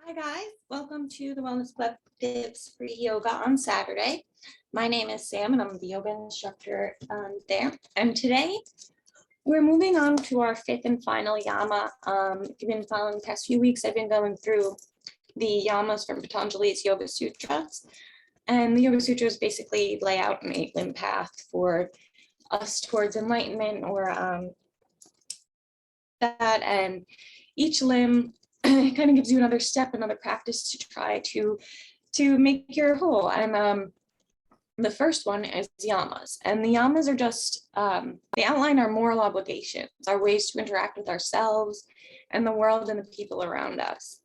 Hi guys, welcome to the Wellness Collective's free yoga on Saturday. My name is Sam and I'm the yoga instructor there. And today we're moving on to our fifth and final yama. If you've been following the past few weeks, I've been going through the yamas from Patanjali's Yoga Sutras. And the Yoga Sutras basically lay out an 8-limb path for us towards enlightenment or that. And each limb it kind of gives you another step, another practice to try to make your whole. And the first one is yamas. And the yamas are just, they outline our moral obligations, our ways to interact with ourselves and the world and the people around us.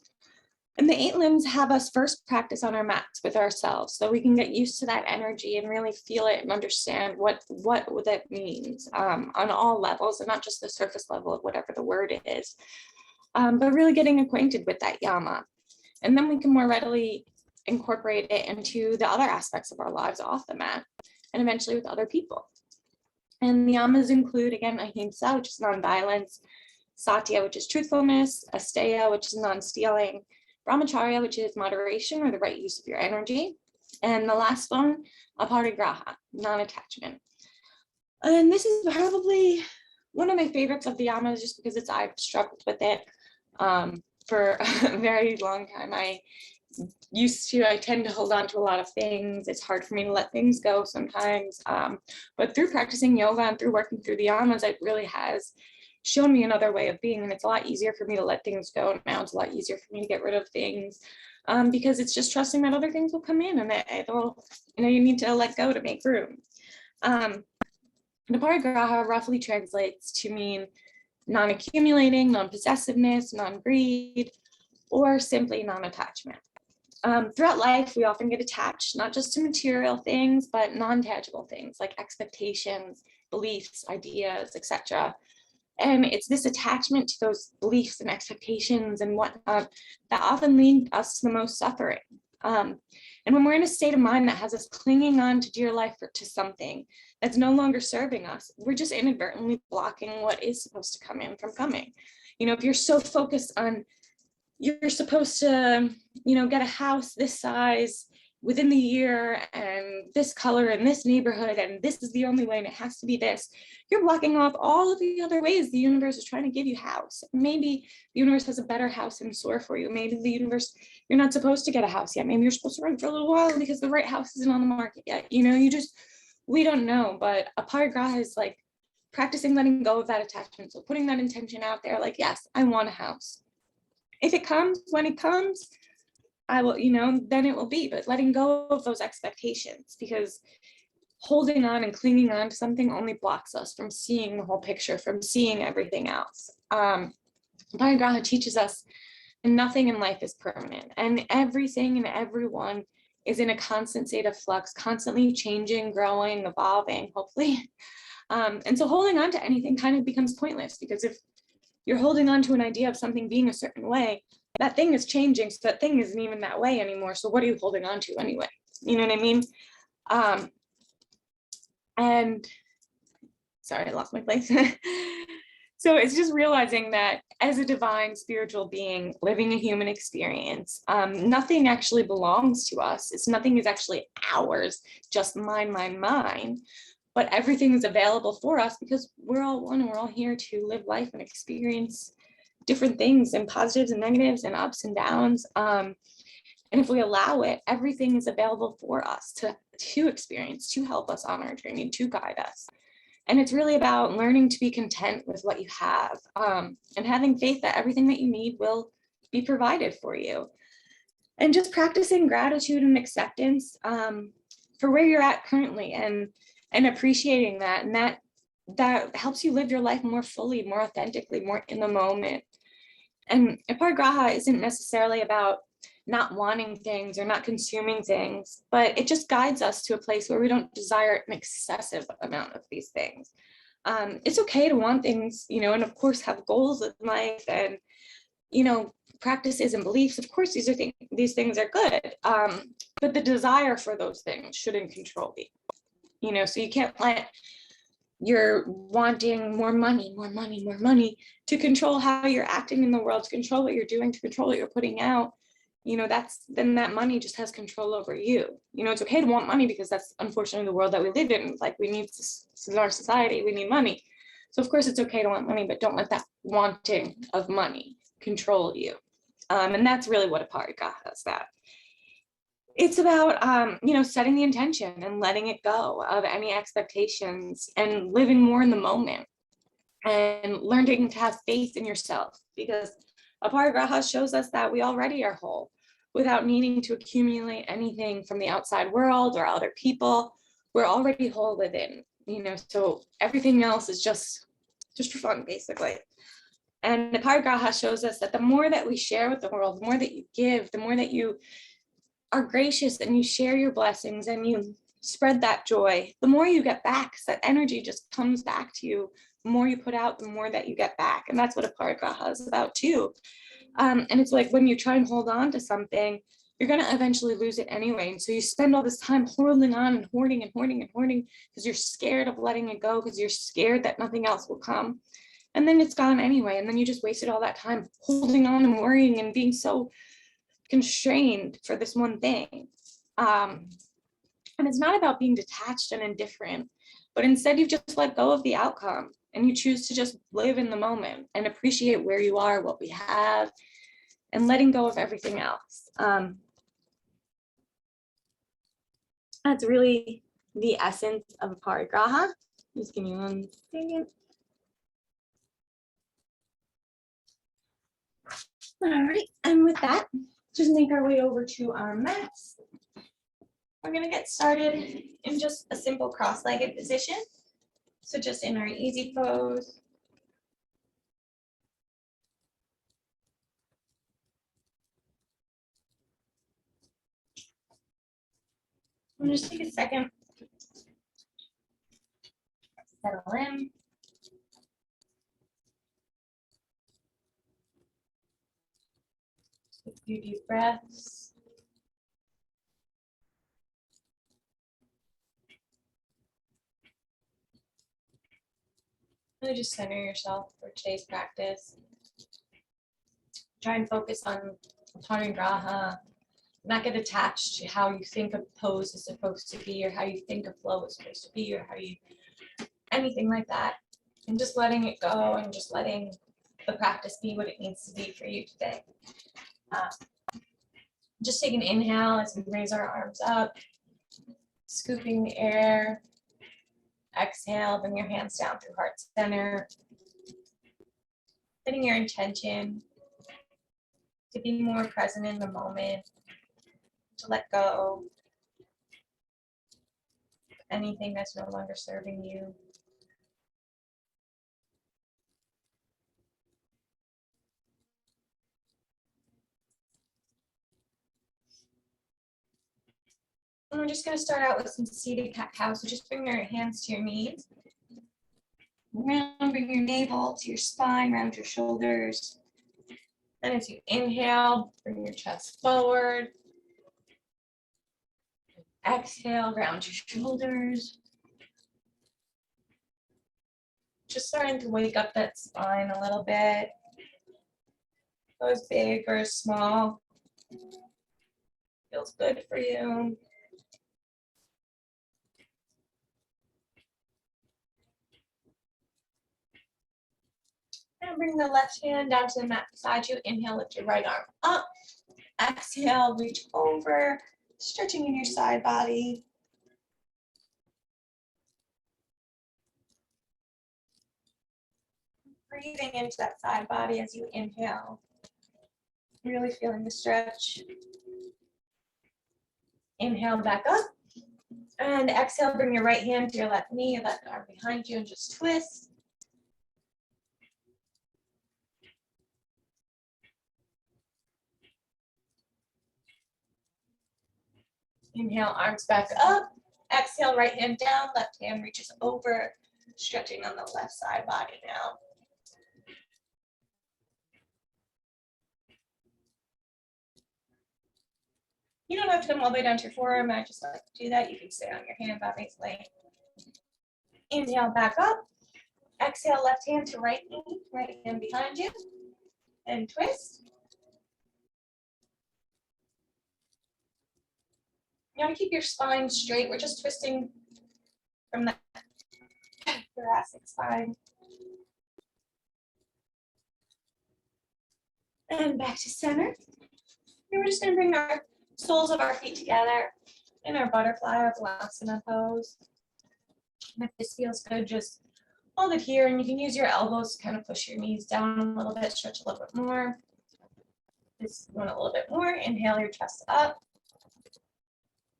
And the 8 limbs have us first practice on our mats with ourselves so we can get used to that energy and really feel it and understand what that means on all levels and not just the surface level of whatever the word is. But really getting acquainted with that yama. And then we can more readily incorporate it into the other aspects of our lives off the mat and eventually with other people. And the yamas include, again, ahimsa, which is nonviolence, satya, which is truthfulness, asteya, which is non-stealing, brahmacharya, which is moderation or the right use of your energy, and the last one, aparigraha, non-attachment. And this is probably one of my favorites of the yamas just because I've struggled with it for a very long time. I tend to hold on to a lot of things. It's hard for me to let things go sometimes. But through practicing yoga and through working through the yamas, it really has shown me another way of being. And it's a lot easier for me to let things go now. It's a lot easier for me to get rid of things because it's just trusting that other things will come in and it'll, you need to let go to make room. Aparigraha roughly translates to mean non-accumulating, non-possessiveness, non-greed, or simply non-attachment. Throughout life, we often get attached, not just to material things, but non-tangible things like expectations, beliefs, ideas, etc. And it's this attachment to those beliefs and expectations and whatnot that often lead us to the most suffering. And when we're in a state of mind that has us clinging on to dear life or to something that's no longer serving us, we're just inadvertently blocking what is supposed to come in from coming. If you're so focused on, you're supposed to, get a house this size within the year and this color in this neighborhood, and this is the only way and it has to be this, you're blocking off all of the other ways the universe is trying to give you house. Maybe the universe has a better house in store for you. Maybe the universe, you're not supposed to get a house yet. Maybe you're supposed to rent for a little while because the right house isn't on the market yet. We don't know. But aparigraha is like practicing letting go of that attachment. So putting that intention out there, like, yes, I want a house. If it comes, when it comes, I will, then it will be, but letting go of those expectations, because holding on and clinging on to something only blocks us from seeing the whole picture, from seeing everything else. Aparigraha teaches us nothing in life is permanent, and everything and everyone is in a constant state of flux, constantly changing, growing, evolving, hopefully. And so holding on to anything kind of becomes pointless, because if you're holding on to an idea of something being a certain way, that thing is changing, so that thing isn't even that way anymore. So what are you holding on to anyway? You know what I mean? And sorry, I lost my place. So it's just realizing that as a divine spiritual being living a human experience, nothing actually belongs to us. Nothing is actually ours, just mine. But everything is available for us because we're all one and we're all here to live life and experience different things and positives and negatives and ups and downs. And if we allow it, everything is available for us to experience, to help us on our journey, to guide us. And it's really about learning to be content with what you have and having faith that everything that you need will be provided for you. And just practicing gratitude and acceptance for where you're at currently and appreciating that. And that helps you live your life more fully, more authentically, more in the moment. And aparigraha isn't necessarily about not wanting things or not consuming things, but it just guides us to a place where we don't desire an excessive amount of these things. It's okay to want things, and of course have goals in life and, practices and beliefs. Of course, these things are good, but the desire for those things shouldn't control you. So you can't let you're wanting more money to control how you're acting in the world, to control what you're doing, to control what you're putting out. then that money just has control over you. It's okay to want money because that's unfortunately the world that we live in. Like, we need this in our society, we need money. So of course it's okay to want money, but don't let that wanting of money control you. And that's really what a parigraha is. That it's about setting the intention and letting it go of any expectations and living more in the moment and learning to have faith in yourself, because a parigraha shows us that we already are whole without needing to accumulate anything from the outside world or other people. We're already whole within, so everything else is just for fun, basically. And the parigraha shows us that the more that we share with the world, the more that you give, the more that you are gracious and you share your blessings and you spread that joy, the more you get back. So that energy just comes back to you. The more you put out, the more that you get back. And that's what a parigraha is about too. And it's like when you try and hold on to something, you're going to eventually lose it anyway. And so you spend all this time holding on and hoarding and hoarding and hoarding because you're scared of letting it go, because you're scared that nothing else will come. And then it's gone anyway. And then you just wasted all that time holding on and worrying and being so constrained for this one thing. And it's not about being detached and indifferent, but instead you've just let go of the outcome and you choose to just live in the moment and appreciate where you are, what we have, and letting go of everything else. That's really the essence of a parigraha. Just give me one second. All right, and with that, just make our way over to our mats. We're gonna get started in just a simple cross-legged position. So just in our easy pose. We'll just take a second. Settle in. Take a few deep breaths. Really just center yourself for today's practice. Try and focus on parigraha. Not get attached to how you think a pose is supposed to be, or how you think a flow is supposed to be, or how you, anything like that. And just letting it go and just letting the practice be what it needs to be for you today. Just take an inhale as we raise our arms up, scooping the air. Exhale, bring your hands down through heart center. Setting your intention to be more present in the moment, to let go of anything that's no longer serving you. And we're just going to start out with some seated cat-cow. So just bring your hands to your knees. Round, bring your navel to your spine, round your shoulders. Then as you inhale, bring your chest forward. Exhale, round your shoulders. Just starting to wake up that spine a little bit. Go as big or as small. Feels good for you. And bring the left hand down to the mat beside you. Inhale, lift your right arm up. Exhale, reach over, stretching in your side body. Breathing into that side body as you inhale. Really feeling the stretch. Inhale back up. And exhale, bring your right hand to your left knee, your left arm behind you, and just twist. Inhale, arms back up. Exhale, right hand down, left hand reaches over, stretching on the left side body now. You don't have to come all the way down to your forearm. I just like to do that. You can stay on your hand, obviously. Inhale, back up. Exhale, left hand to right knee, right hand behind you, and twist. You want to keep your spine straight. We're just twisting from the thoracic spine. And back to center. And we're just going to bring our soles of our feet together in our butterfly or Melasana pose. And if this feels good, just hold it here, and you can use your elbows to kind of push your knees down a little bit, stretch a little bit more. This one a little bit more. Inhale your chest up.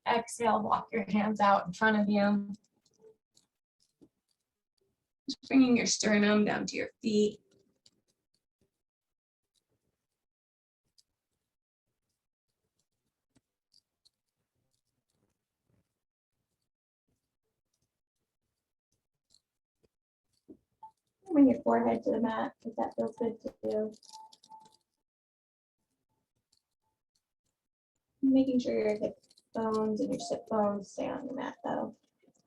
Exhale, walk your hands out in front of you. Just bringing your sternum down to your feet. Bring your forehead to the mat if that feels good to do. Making sure your hip bones and your sit bones stay on the mat though,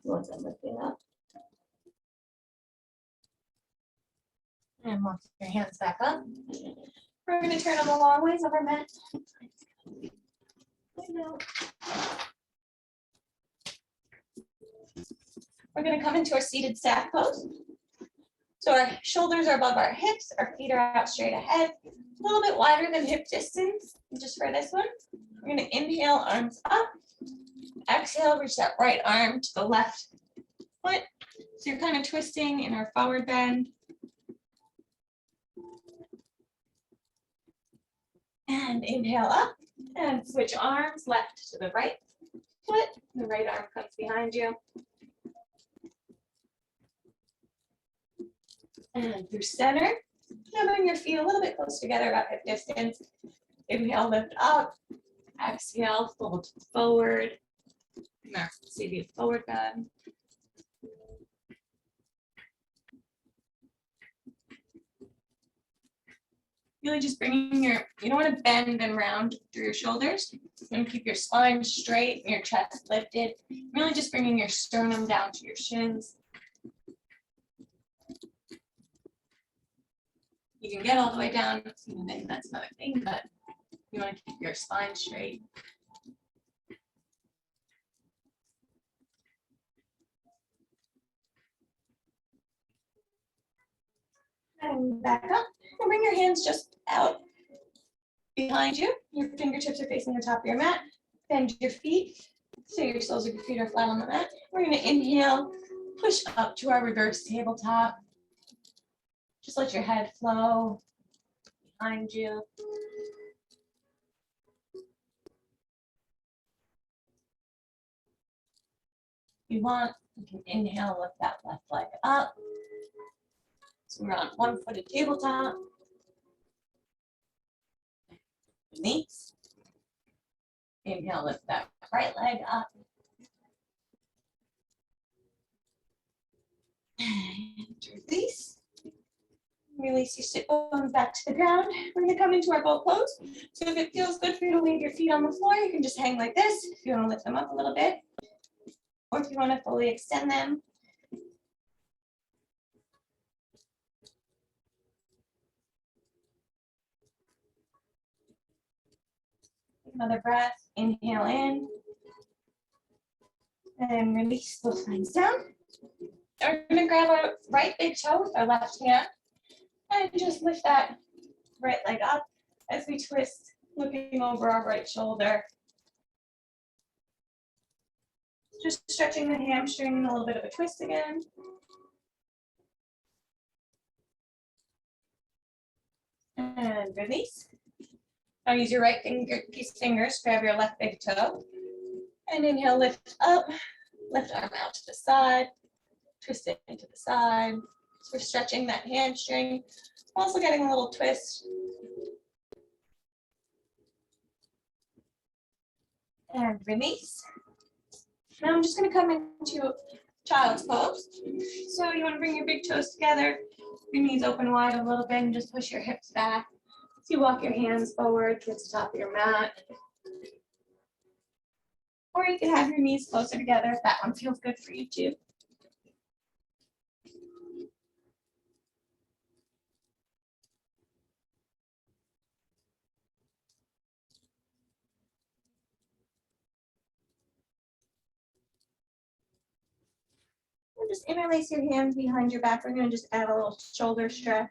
once I'm lifting up. And walk your hands back up. We're going to turn them a long ways over mat. We're going to come into our seated stack pose. So our shoulders are above our hips, our feet are out straight ahead, a little bit wider than hip distance, just for this one. We're going to inhale, arms up. Exhale, reach that right arm to the left foot. So you're kind of twisting in our forward bend. And inhale up and switch arms left to the right foot. The right arm comes behind you. And through center. Now bring your feet a little bit closer together, about hip distance. Inhale, lift up. Exhale, fold forward. In our seated forward bend. Really just bringing you don't want to bend and round through your shoulders. You want to keep your spine straight and your chest lifted. Really just bringing your sternum down to your shins. You can get all the way down, even that's another thing, but you want to keep your spine straight. And back up, and bring your hands just out behind you. Your fingertips are facing the top of your mat. Bend your feet, so your soles of your feet are flat on the mat. We're going to inhale, push up to our reverse tabletop. Just let your head flow behind you. If you want, you can inhale, lift that left leg up. So we're on one-footed tabletop. Knees. Inhale, lift that right leg up. And release. Release your sit bones back to the ground. We're going to come into our boat pose. So if it feels good for you to leave your feet on the floor, you can just hang like this. If you want to lift them up a little bit, or if you want to fully extend them. Another breath. Inhale in. And release those hands down. We're going to grab our right big toe with our left hand. And just lift that right leg up as we twist, looking over our right shoulder. Just stretching the hamstring and a little bit of a twist again. And release. Now use your right fingers, grab your left big toe. And inhale, lift up, left arm out to the side, twist it into the side. So we're stretching that hamstring, also getting a little twist. And release. Now I'm just going to come into child's pose. So you want to bring your big toes together, your knees open wide a little bit, and just push your hips back. So you walk your hands forward towards the top of your mat. Or you can have your knees closer together if that one feels good for you too. just interlace your hands behind your back. We're going to just add a little shoulder stretch.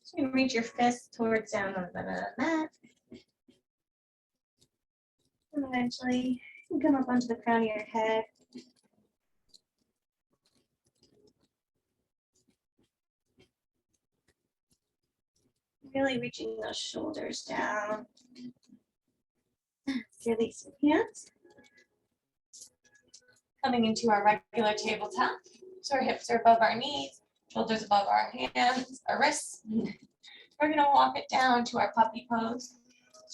So you can reach your fist towards down on the mat. And eventually you can come up onto the crown of your head. Really reaching those shoulders down. Release your hands. Coming into our regular tabletop. So our hips are above our knees, shoulders above our hands, our wrists. We're going to walk it down to our puppy pose.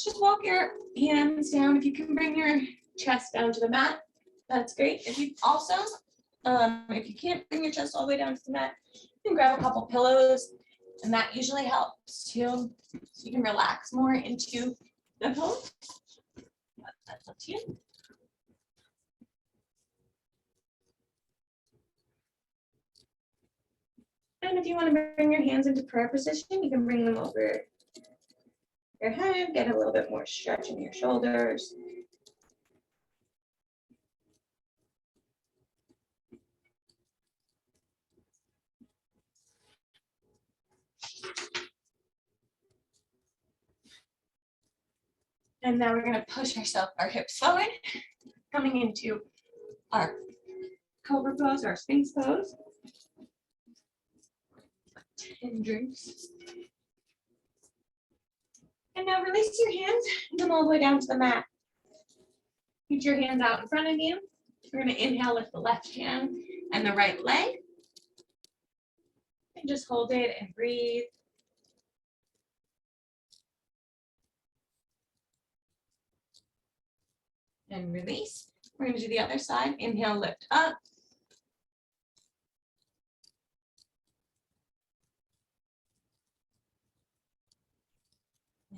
Just walk your hands down. If you can bring your chest down to the mat, that's great. If you also, if you can't bring your chest all the way down to the mat, you can grab a couple pillows, and that usually helps too. So you can relax more into the pose. That's up to you. And if you want to bring your hands into prayer position, you can bring them over your head, get a little bit more stretch in your shoulders. And now we're going to push our hips forward, coming into our cobra pose or sphinx pose. 10 drinks. And now release your hands and come all the way down to the mat. Reach your hands out in front of you. We're going to inhale with the left hand and the right leg. And just hold it and breathe. And release. We're going to do the other side. Inhale, lift up.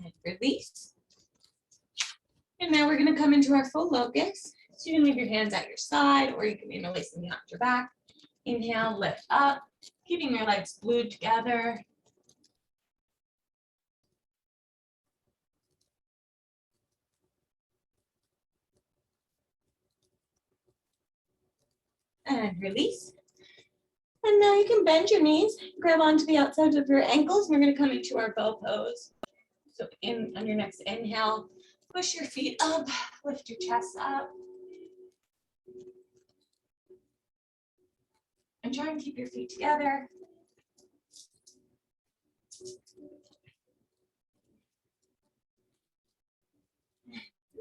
And release. And now we're going to come into our full locust. So you can leave your hands at your side, or you can interlace them behind your back. Inhale, lift up, keeping your legs glued together. And release. And now you can bend your knees, grab onto the outside of your ankles. We're going to come into our bow pose. So on your next inhale, push your feet up, lift your chest up. And try and keep your feet together.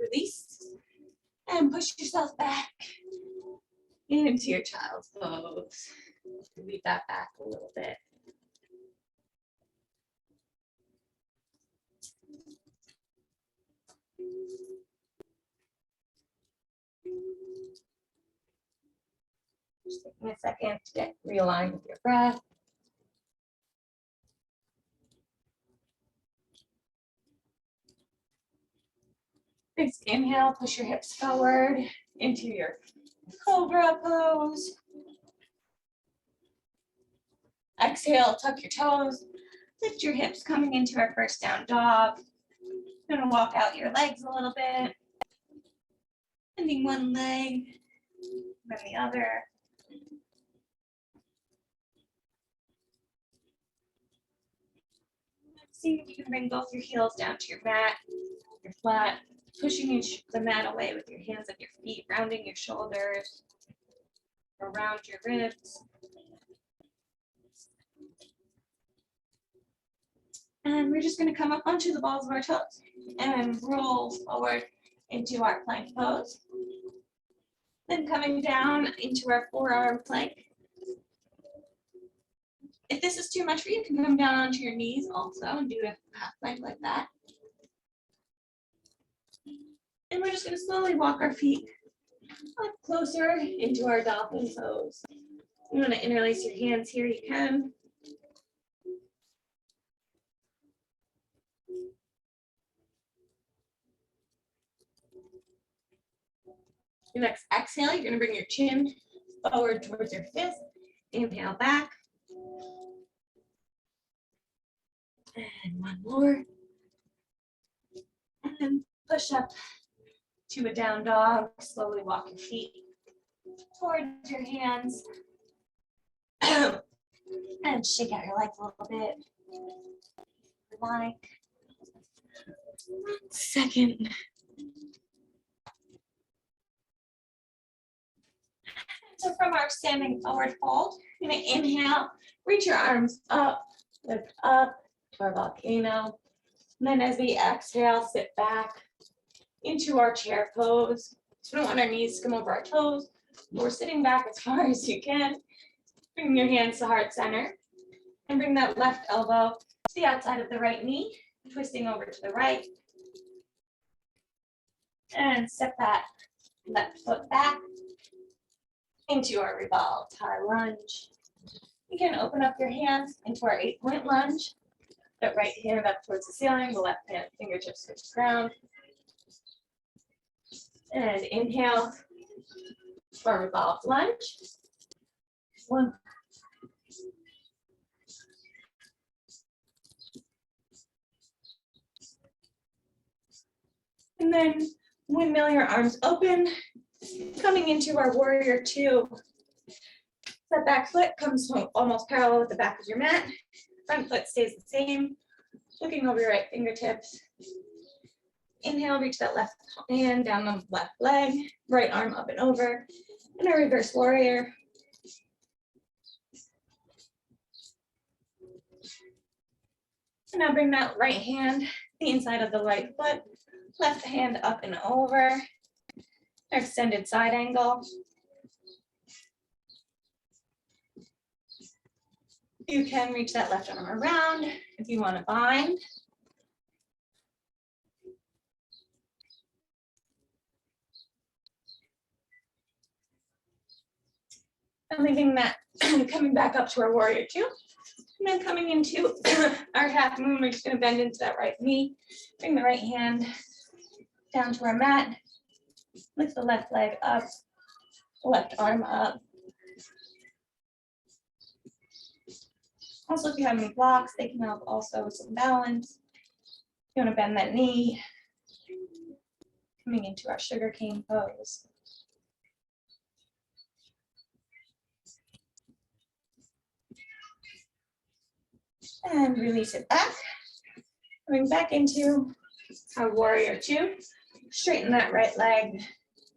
Release. And push yourself back into your child's pose. Leave that back a little bit. Just taking a second to get realigned with your breath. Next inhale, push your hips forward into your cobra pose. Exhale, tuck your toes, lift your hips, coming into our first down dog. You're gonna walk out your legs a little bit, bending one leg, then the other. See if you can bring both your heels down to your mat, your flat, pushing the mat away with your hands at your feet, rounding your shoulders, around your ribs. And we're just going to come up onto the balls of our toes and roll forward into our plank pose. Then coming down into our forearm plank. If this is too much for you, you can come down onto your knees also and do a half plank like that. And we're just going to slowly walk our feet up closer into our dolphin pose. You want to interlace your hands here, you can. Your next exhale, you're going to bring your chin forward towards your fist. Inhale back. And one more. And then push up to a down dog. Slowly walk your feet towards your hands. And shake out your legs a little bit. Like 1 second. So from our standing forward fold, you're gonna inhale, reach your arms up, lift up to our volcano. And then as we exhale, sit back into our chair pose. So we don't want our knees to come over our toes. We're sitting back as far as you can. Bring your hands to heart center and bring that left elbow to the outside of the right knee, twisting over to the right. And step that left foot back into our revolved high lunge. You can open up your hands into our 8-point lunge. That right hand up towards the ceiling, the left hand fingertips touch the ground. And inhale for a revolved lunge. 1. And then windmill your arms open, coming into our warrior 2. That back foot comes almost parallel with the back of your mat. Front foot stays the same. Looking over your right fingertips. Inhale, reach that left hand down the left leg, right arm up and over, and a reverse warrior. And now bring that right hand the inside of the right foot, left hand up and over, extended side angle. You can reach that left arm around if you want to bind. And leaving that, coming back up to our warrior 2. And then coming into our half moon, we're just going to bend into that right knee. Bring the right hand down to our mat. Lift the left leg up, left arm up. Also, if you have any blocks, they can help also with some balance. You want to bend that knee. Coming into our sugar cane pose. And release it back. Coming back into our warrior 2. Straighten that right leg.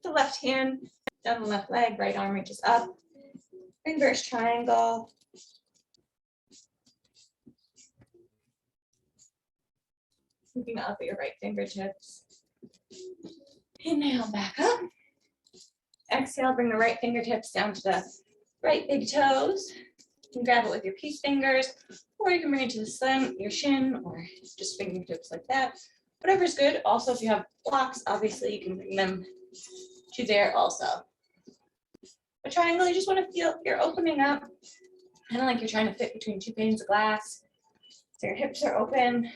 The left hand down the left leg, right arm reaches up. Inverse triangle. Looking up at your right fingertips. Inhale back up. Exhale, bring the right fingertips down to the right big toes. You can grab it with your peace fingers, or you can bring it to the shin, your shin, or just fingertips like that. Whatever's good. Also, if you have blocks, obviously you can bring them to there also. A triangle, you just want to feel you're opening up, kind of like you're trying to fit between 2 panes of glass. So your hips are open.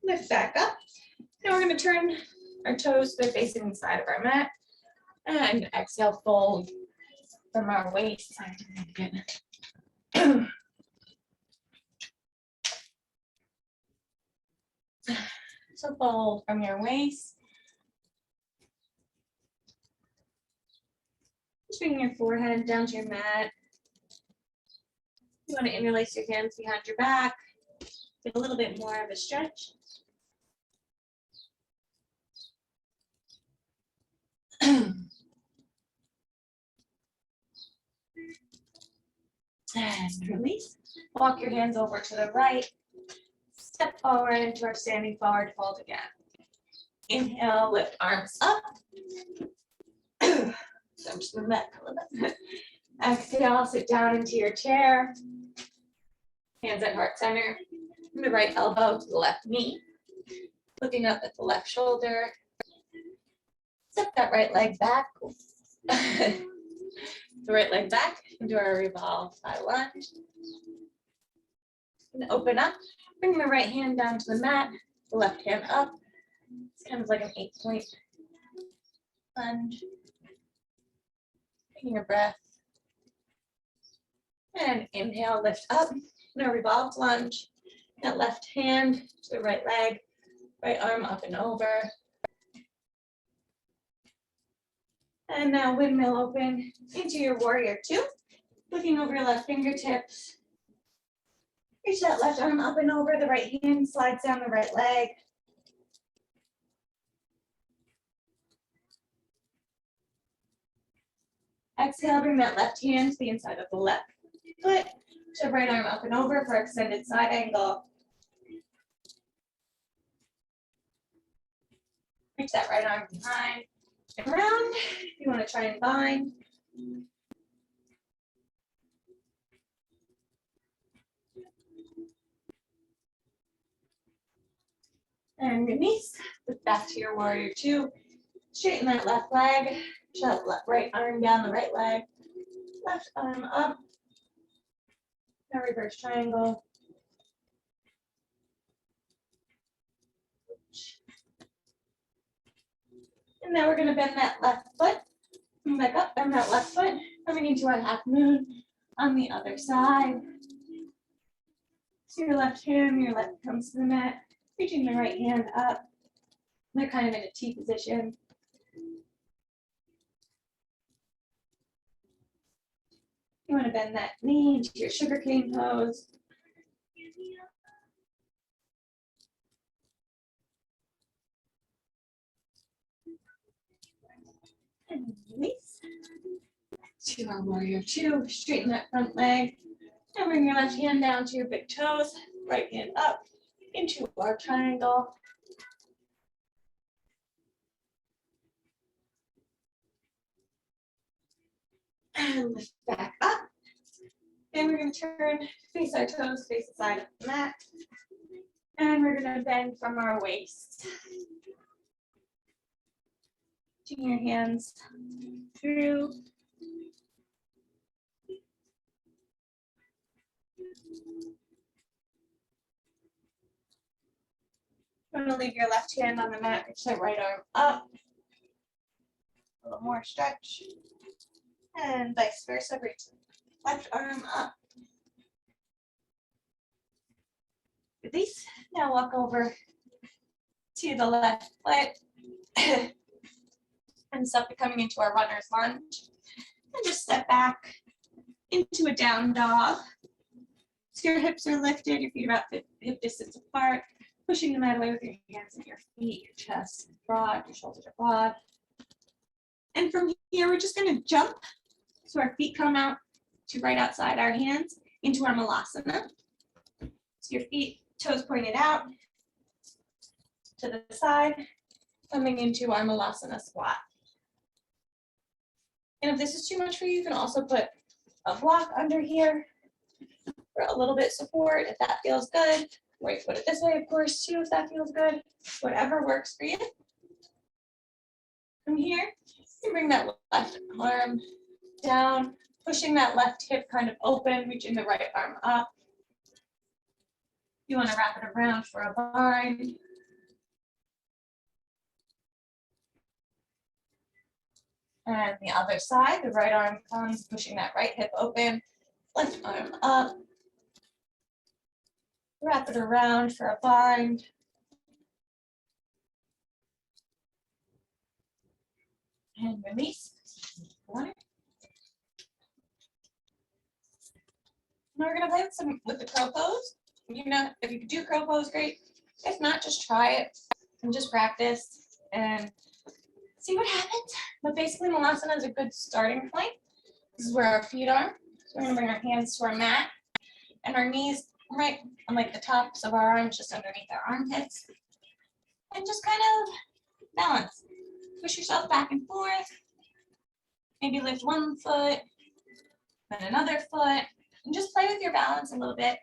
Lift back up. Now we're going to turn our toes, they're facing the side of our mat. And exhale, fold from our waist. So fold from your waist. Just bring your forehead down to your mat. You want to interlace your hands behind your back. Get a little bit more of a stretch. And release. Walk your hands over to the right. Step forward into our standing forward fold again. Inhale, lift arms up. So I'm just moving back a little bit. Exhale, sit down into your chair. Hands at heart center. The right elbow to the left knee. Looking up at the left shoulder. Step that right leg back. The right leg back into our revolved high lunge. And open up. Bring the right hand down to the mat. The left hand up. It's kind of like an 8-point lunge. Taking a breath. And inhale, lift up. In a revolved lunge. That left hand to the right leg. Right arm up and over. And now windmill open into your warrior two. Looking over your left fingertips. Reach that left arm up and over, the right hand slides down the right leg. Exhale, bring that left hand to the inside of the left foot. So right arm up and over for extended side angle. Reach that right arm behind and around. If you want to try and bind. And release. Look back to your warrior two. Straighten that left leg. Shut right arm down the right leg. Left arm up. Now reverse triangle. And now we're going to bend that left foot. Come back up, bend that left foot. Coming into our half moon on the other side. So your left hand, your left comes to the mat. Reaching the right hand up. They're kind of in a T position. You want to bend that knee into your sugarcane pose. And release. To our warrior two. Straighten that front leg. And bring your left hand down to your big toes. Right hand up into our triangle. And lift back up. And we're going to turn, face our toes, face the side of the mat. And we're going to bend from our waist. Taking your hands through. I'm going to leave your left hand on the mat, reach that right arm up. A little more stretch. And vice versa, reach left arm up. Release. Now walk over to the left foot. And stop coming into our runner's lunge. And just step back into a down dog. So your hips are lifted, your feet are about hip distance apart. Pushing the mat away with your hands and your feet, your chest is broad, your shoulders are broad. And from here, we're just going to jump. So our feet come out to right outside our hands into our Melasana. So your feet, toes pointed out to the side, coming into our Melasana Squat. And if this is too much for you, you can also put a block under here for a little bit support if that feels good. Or you can put it this way, of course, too, if that feels good. Whatever works for you. From here, you bring that left arm down, pushing that left hip kind of open, reaching the right arm up. You want to wrap it around for a bind. And the other side, the right arm comes, pushing that right hip open, left arm up. Wrap it around for a bind. And release. Now we're going to play with the crow pose. You know, if you could do crow pose, great. If not, just try it and just practice and see what happens. But basically, Melasana is a good starting point. This is where our feet are. So we're going to bring our hands to our mat and our knees right on like the tops of our arms, just underneath our armpits. And just kind of balance. Push yourself back and forth. Maybe lift one foot, then another foot, and just play with your balance a little bit.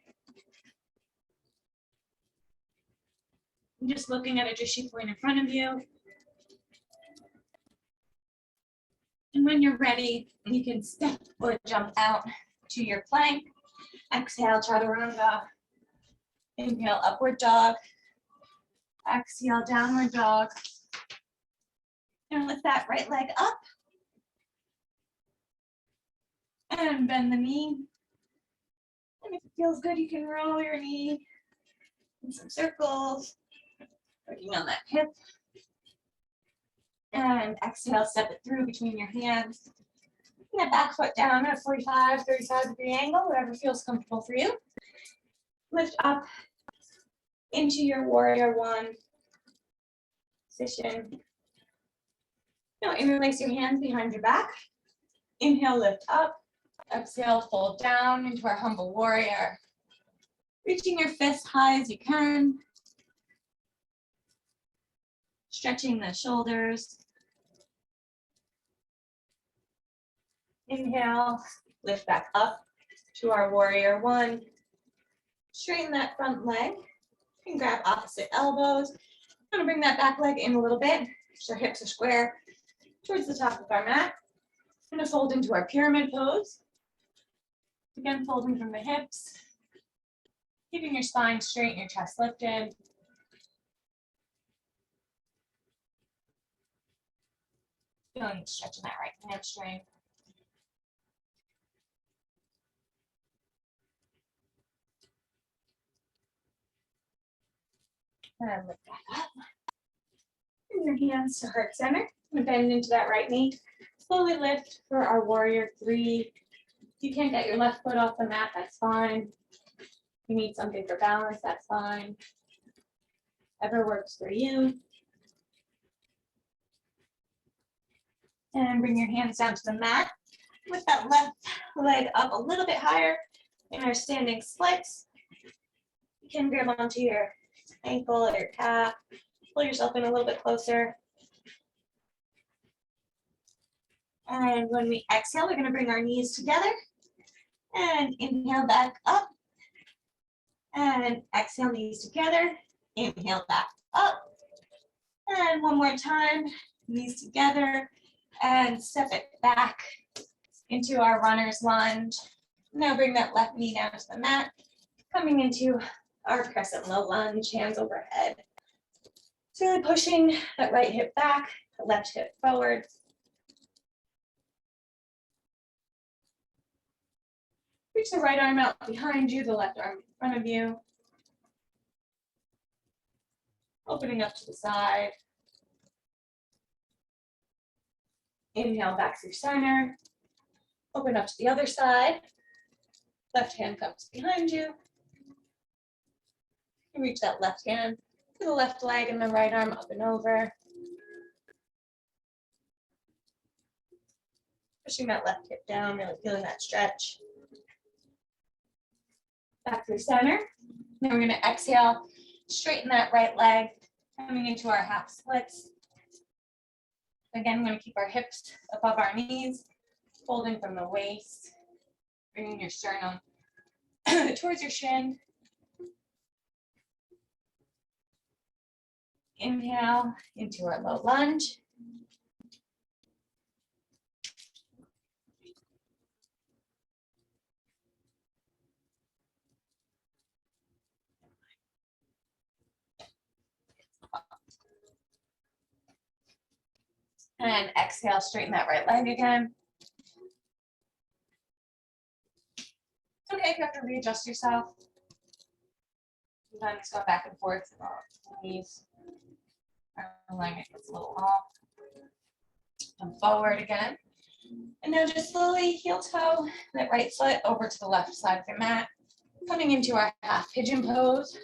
And just looking at a Jishi point in front of you. And when you're ready, you can step or jump out to your plank. Exhale, chaturanga. Inhale, upward dog. Exhale, downward dog. And lift that right leg up. And bend the knee. And if it feels good, you can roll your knee in some circles. Working on that hip. And exhale, step it through between your hands. Bring that back foot down at a 45, 35-degree angle, whatever feels comfortable for you. Lift up into your warrior one position. Now interlace your hands behind your back. Inhale, lift up. Exhale, fold down into our humble warrior. Reaching your fists high as you can. Stretching the shoulders. Inhale, lift back up to our warrior one. Straighten that front leg. You can grab opposite elbows. I'm gonna bring that back leg in a little bit so our hips are square towards the top of our mat. I'm gonna fold into our pyramid pose. Again, folding from the hips. Keeping your spine straight and your chest lifted. Feeling the stretch in that right hamstring. And lift back up. Bring your hands to heart center. I'm gonna bend into that right knee. Slowly lift for our warrior three. If you can't get your left foot off the mat, that's fine. If you need something for balance, that's fine. Whatever works for you. And bring your hands down to the mat. With that left leg up a little bit higher in our standing splits. You can grab onto your ankle or your calf. Pull yourself in a little bit closer. And when we exhale, we're going to bring our knees together. And inhale back up. And exhale, knees together. Inhale back up. And one more time, knees together. And step it back into our runner's lunge. Now bring that left knee down to the mat. Coming into our crescent low lunge, hands overhead. So really pushing that right hip back, the left hip forward. Reach the right arm out behind you, the left arm in front of you. Opening up to the side. Inhale back through center. Open up to the other side. Left hand comes behind you. You reach that left hand to the left leg and the right arm up and over. Pushing that left hip down, really feeling that stretch. Back through center. Then we're going to exhale, straighten that right leg, coming into our half splits. Again, we're going to keep our hips above our knees, folding from the waist, bringing your sternum towards your shin. Inhale into our low lunge. And exhale, straighten that right leg again. It's okay if you have to readjust yourself. Sometimes go back and forth. Knees. Alignment gets a little off. Come forward again. And now just slowly heel toe that right foot over to the left side of your mat. Coming into our half pigeon pose.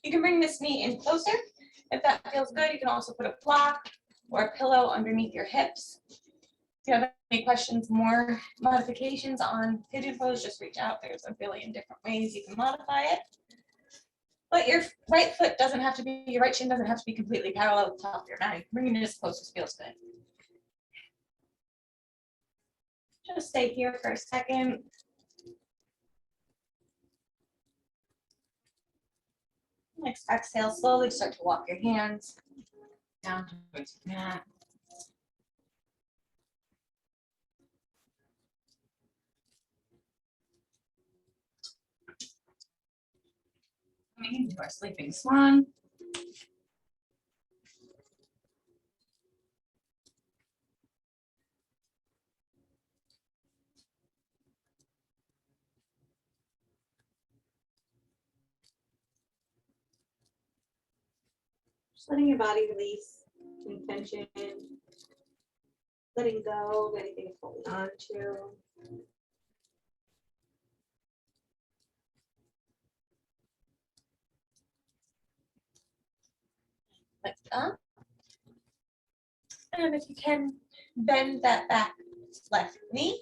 You can bring this knee in closer. If that feels good, you can also put a block or a pillow underneath your hips. If you have any questions, more modifications on pigeon pose, just reach out. There's a billion different ways you can modify it. But your right foot doesn't have to be, your right shin doesn't have to be completely parallel with the top of your mat. Bring it as close as feels good. Just stay here for a second. Next exhale, slowly start to walk your hands down towards the mat. Coming into our sleeping swan. Just letting your body release any tension. letting go of anything it's holding on to. Lift up. And if you can, bend that back left knee.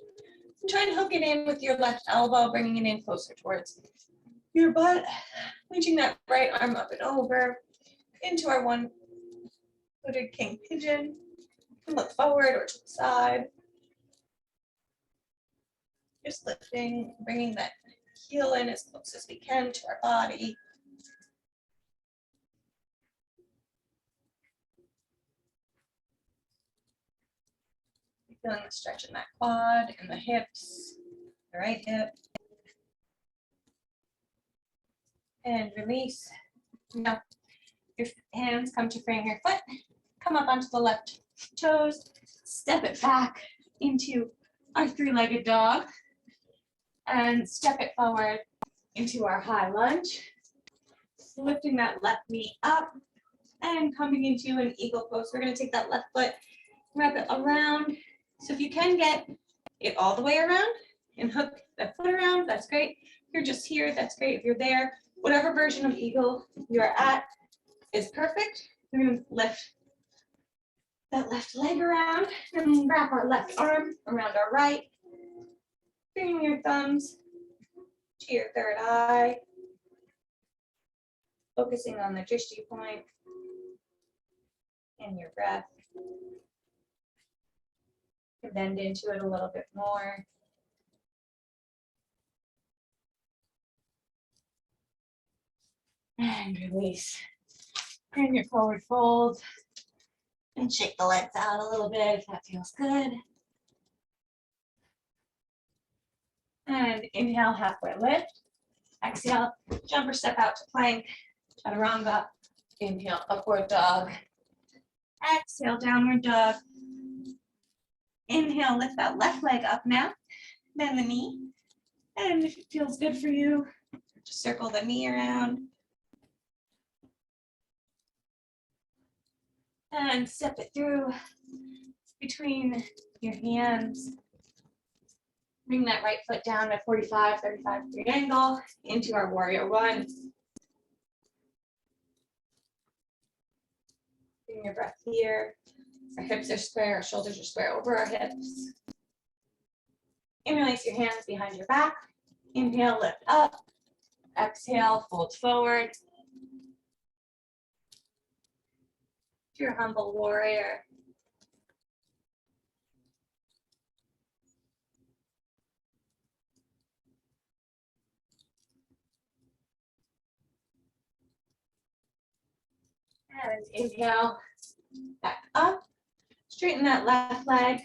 And try and hook it in with your left elbow, bringing it in closer towards your butt. Reaching that right arm up and over into our one-footed king pigeon. And look forward or to the side. Just lifting, bringing that heel in as close as we can to our body. Feeling the stretch in that quad and the hips, the right hip. And release. Now, your hands come to frame your foot. Come up onto the left toes. Step it back into our three-legged dog. And step it forward into our high lunge. Lifting that left knee up and coming into an eagle pose. We're going to take that left foot, wrap it around. So if you can get it all the way around and hook that foot around, that's great. If you're just here, that's great. If you're there, whatever version of eagle you're at is perfect. We're going to lift that left leg around and wrap our left arm around our right. Bring your thumbs to your third eye. Focusing on the drishti point and your breath. Bend into it a little bit more. And release. Bring your forward fold. And shake the legs out a little bit if that feels good. And inhale, halfway lift. Exhale, jump or step out to plank. Chaturanga. Inhale, upward dog. Exhale, downward dog. Inhale, lift that left leg up now. Bend the knee. And if it feels good for you, just circle the knee around. And step it through between your hands. Bring that right foot down at 45, 35 degree angle into our warrior one. Bring your breath here. Our hips are square, our shoulders are square over our hips. Interlace your hands behind your back. Inhale, lift up. Exhale, fold forward. To your humble warrior. And inhale, back up. Straighten that left leg.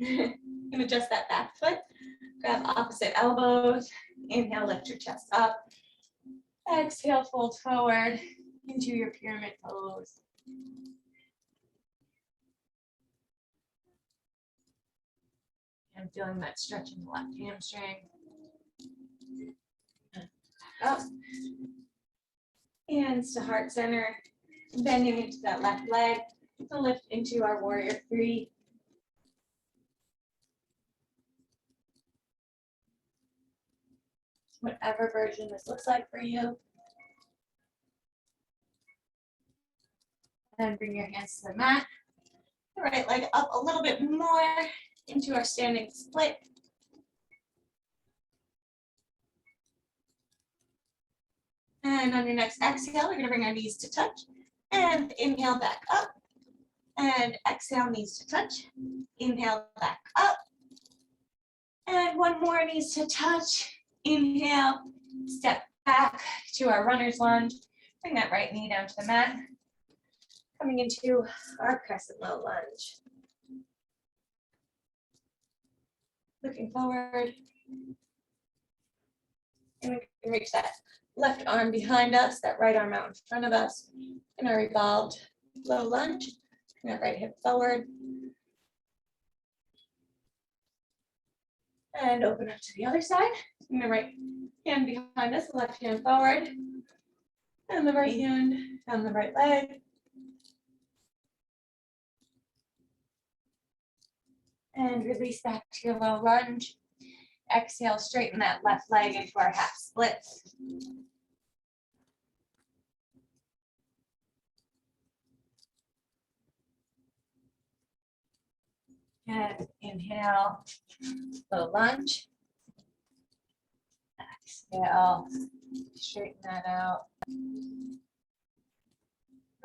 And adjust that back foot. Grab opposite elbows. Inhale, lift your chest up. Exhale, fold forward into your pyramid pose. And feeling that stretch in the left hamstring. Up. Hands to heart center. Bending into that left leg to lift into our warrior three. Whatever version this looks like for you. And bring your hands to the mat. The right leg up a little bit more into our standing split. And on your next exhale, we're going to bring our knees to touch. And inhale back up. And exhale, knees to touch. Inhale back up. And one more, knees to touch. Inhale, step back to our runner's lunge. Bring that right knee down to the mat. Coming into our crescent low lunge. Looking forward. And we can reach that left arm behind us, that right arm out in front of us in our revolved low lunge. Bring that right hip forward. And open up to the other side. Bring the right hand behind us, the left hand forward. And the right hand down the right leg. And release back to your low lunge. Exhale, straighten that left leg into our half splits. And inhale, low lunge. Exhale, straighten that out.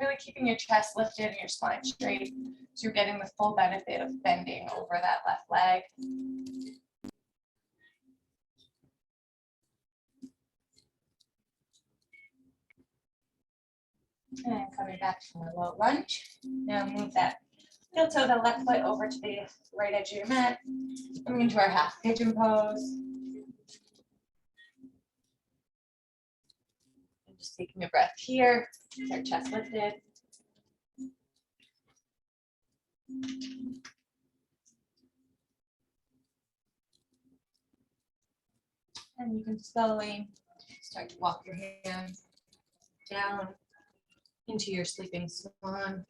Really keeping your chest lifted and your spine straight, so you're getting the full benefit of bending over that left leg. And coming back to a low lunge. Now move that heel toe, the left foot over to the right edge of your mat. Coming into our half pigeon pose. And just taking a breath here, with our chest lifted. And you can slowly start to walk your hands down into your sleeping swan.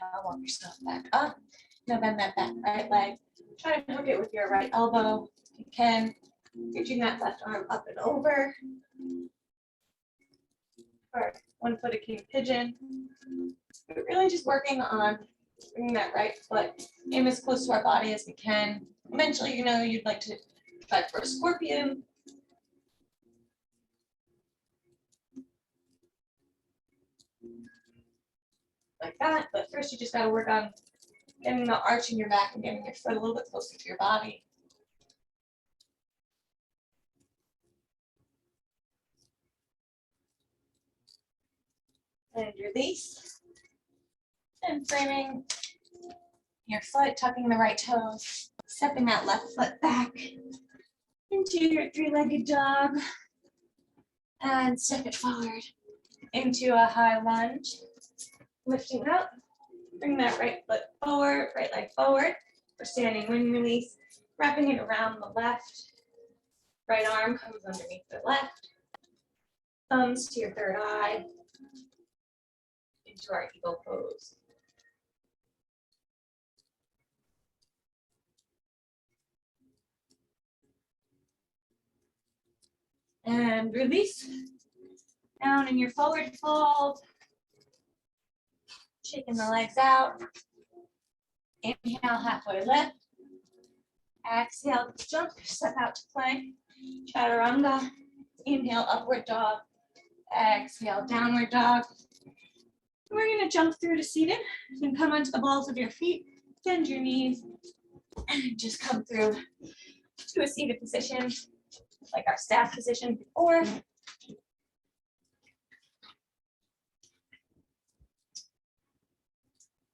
Now walk yourself back up. Now bend that back right leg. Try to hook it with your right elbow if you can. Reaching that left arm up and over. Or one-footed king pigeon. But really just working on bringing that right foot in as close to our body as we can. Eventually, you know, you'd like to try for a scorpion. Like that, but first you just got to work on getting the arch in your back and getting your foot a little bit closer to your body. And release. And framing your foot, tucking the right toes, stepping that left foot back into your three-legged dog, and step it forward into a high lunge. Lifting up, bring that right foot forward, right leg forward for standing wind release, wrapping it around the left. Right arm comes underneath the left. Thumbs to your third eye into our eagle pose. And release. Down in your forward fold. Shaking the legs out. Inhale, halfway lift. Exhale, jump, step out to plank. Chaturanga. Inhale, upward dog. Exhale, downward dog. We're going to jump through to seated. You can come onto the balls of your feet, bend your knees, and just come through to a seated position, like our staff position before.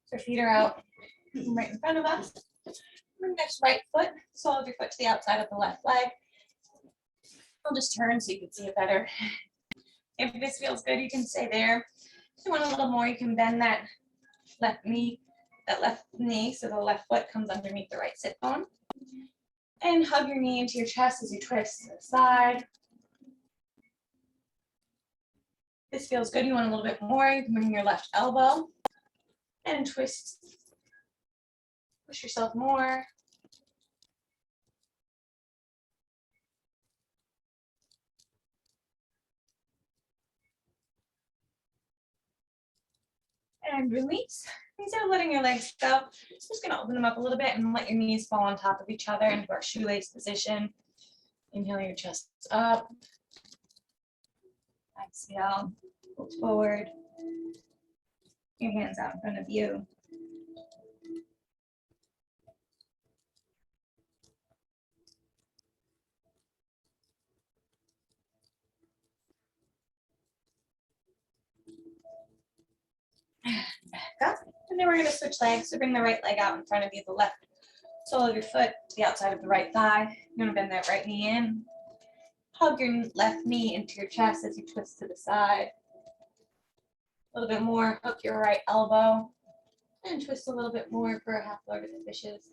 So feet are out right in front of us. Bring next right foot, sole of your foot to the outside of the left leg. I'll just turn so you can see it better. If this feels good, you can stay there. If you want a little more, you can bend that left knee so the left foot comes underneath the right sit bone. And hug your knee into your chest as you twist to the side. If this feels good, you want a little bit more, you can bring your left elbow and twist. Push yourself more. And release. Instead of letting your legs go, just going to open them up a little bit and let your knees fall on top of each other into our shoelace position. Inhale your chest up. Exhale, fold forward. Your hands out in front of you. Back up. And then we're going to switch legs. So bring the right leg out in front of you, the left sole of your foot to the outside of the right thigh. You're gonna bend that right knee in. Hug your left knee into your chest as you twist to the side. A little bit more, hook your right elbow and twist a little bit more for a half lord of the fishes.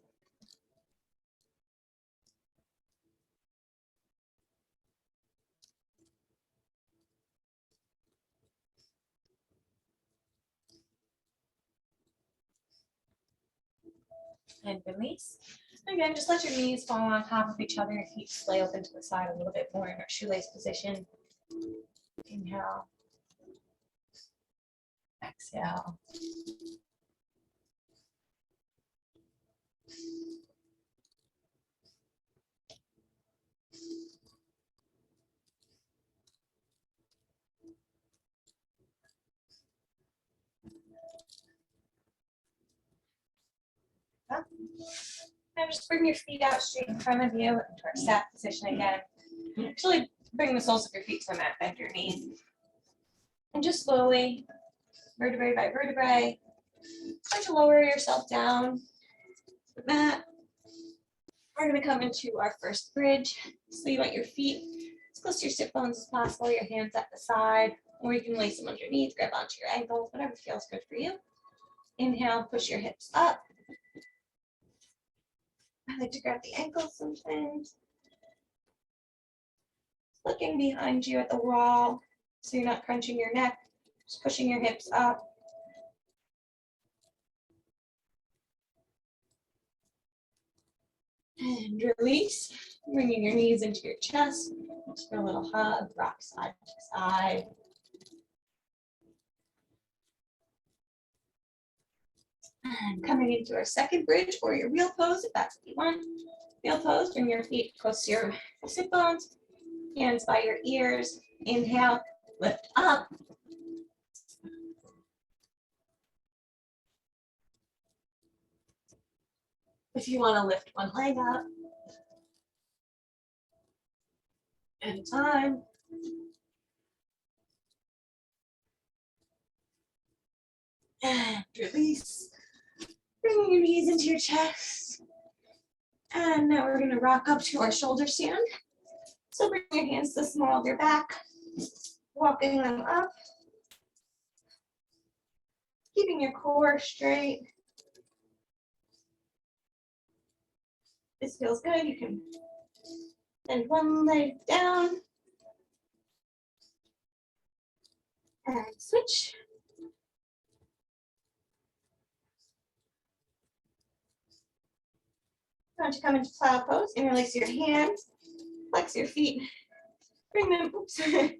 And release. Again, just let your knees fall on top of each other, your feet splay open to the side a little bit more in our shoelace position. Inhale. Exhale. Up. Now just bring your feet out straight in front of you into our sat position again. Actually, bring the soles of your feet to the mat, bend your knees. And just slowly, vertebrae by vertebrae, start to lower yourself down to the mat. We're going to come into our first bridge. So you want your feet as close to your sit bones as possible, your hands at the side, or you can lace them underneath, grab onto your ankles, whatever feels good for you. Inhale, push your hips up. I like to grab the ankles sometimes. Looking behind you at the wall, so you're not crunching your neck, just pushing your hips up. And release, bringing your knees into your chest. Just for a little hug, rock side to side. And coming into our second bridge or your wheel pose, if that's what you want. Wheel pose, bring your feet close to your sit bones, hands by your ears. Inhale, lift up. If you want to lift one leg up at a time. And release. Bringing your knees into your chest. And now we're going to rock up to our shoulder stand. So bring your hands to the small of your back, walking them up. Keeping your core straight. This feels good. You can bend one leg down. And switch. Going to come into plow pose, interlace your hands, flex your feet, bring them, oops, if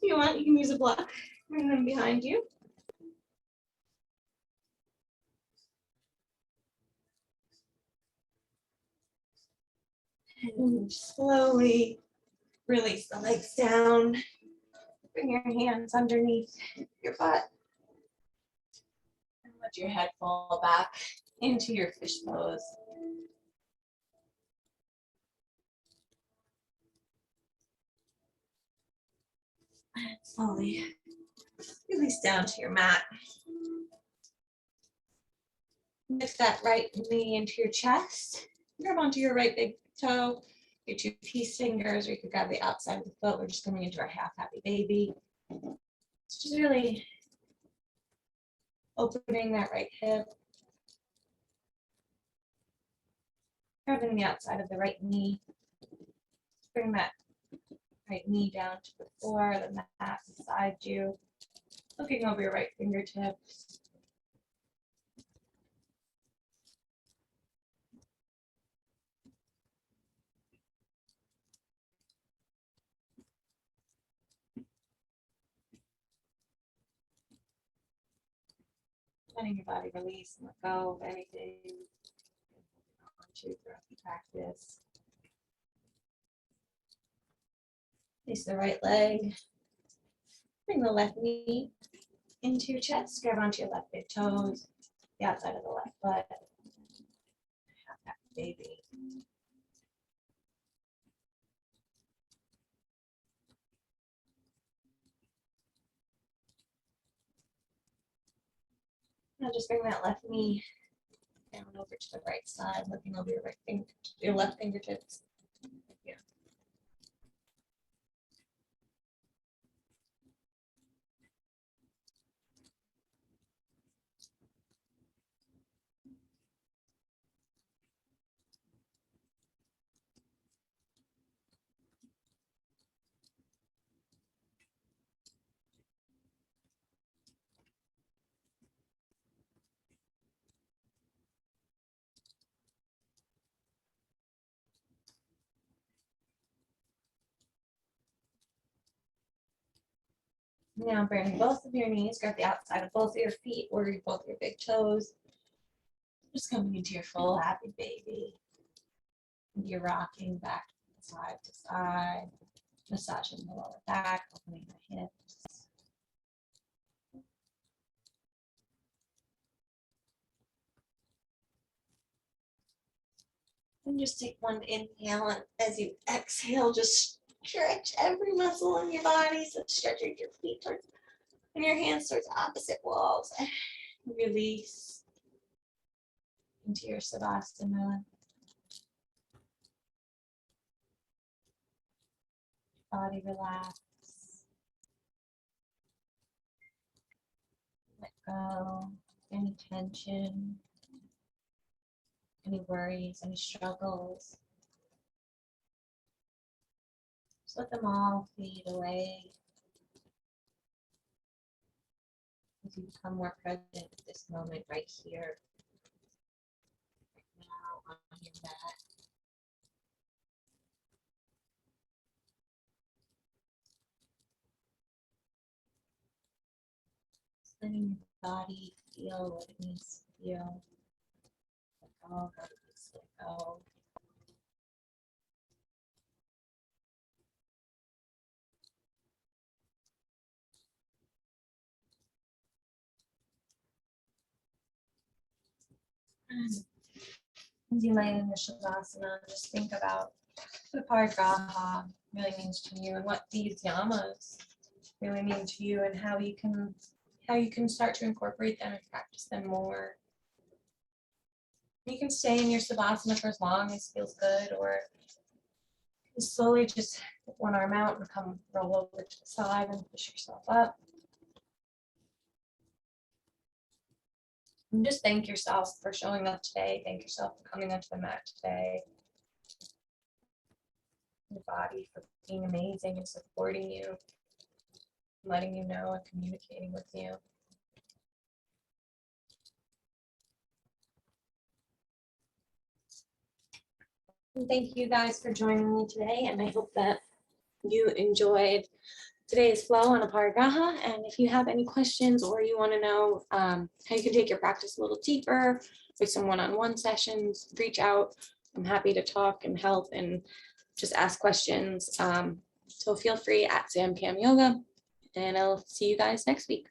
you want, you can use a block, bring them behind you. And slowly release the legs down, bring your hands underneath your butt, and let your head fall back into your fish pose. And slowly release down to your mat. Lift that right knee into your chest. Grab onto your right big toe, your two peace fingers, or you could grab the outside of the foot. We're just coming into our half happy baby. It's just really opening that right hip. Grabbing the outside of the right knee. Bring that right knee down to the floor, the mat beside you. Looking over your right fingertips. Letting your body release and let go of anything throughout the practice. Place the right leg. Bring the left knee into your chest. Grab onto your left big toes, the outside of the left foot. Half happy baby. Now just bring that left knee down on over to the right side, looking over your left fingertips. Yeah. Now bring both of your knees, grab the outside of both of your feet or both your big toes. Just coming into your full happy baby. You're rocking back side to side, massaging the lower back, opening the hips. And just take one inhale, and as you exhale, just stretch every muscle in your body. So stretching your feet towards and your hands towards opposite walls. Release into your Savasana. Body relax. Let go any tension, any worries, any struggles. Just let them all fade away as you become more present at this moment right here, right now on your mat. Just letting your body feel what it needs to feel. Let go of what it needs to let go. As you lay in your Shavasana, just think about what Parigraha really means to you and what these Yamas really mean to you and how you can start to incorporate them and practice them more. You can stay in your Savasana for as long as feels good, or slowly just put one arm out and roll over to the side and push yourself up. And just thank yourself for showing up today. Thank yourself for coming onto the mat today. Your body for being amazing and supporting you, letting you know and communicating with you. And thank you guys for joining me today, and I hope that you enjoyed today's flow on a Parigraha. And if you have any questions or you want to know how you can take your practice a little deeper with some one-on-one sessions, reach out. I'm happy to talk and help and just ask questions. So feel free at SamCam Yoga, and I'll see you guys next week.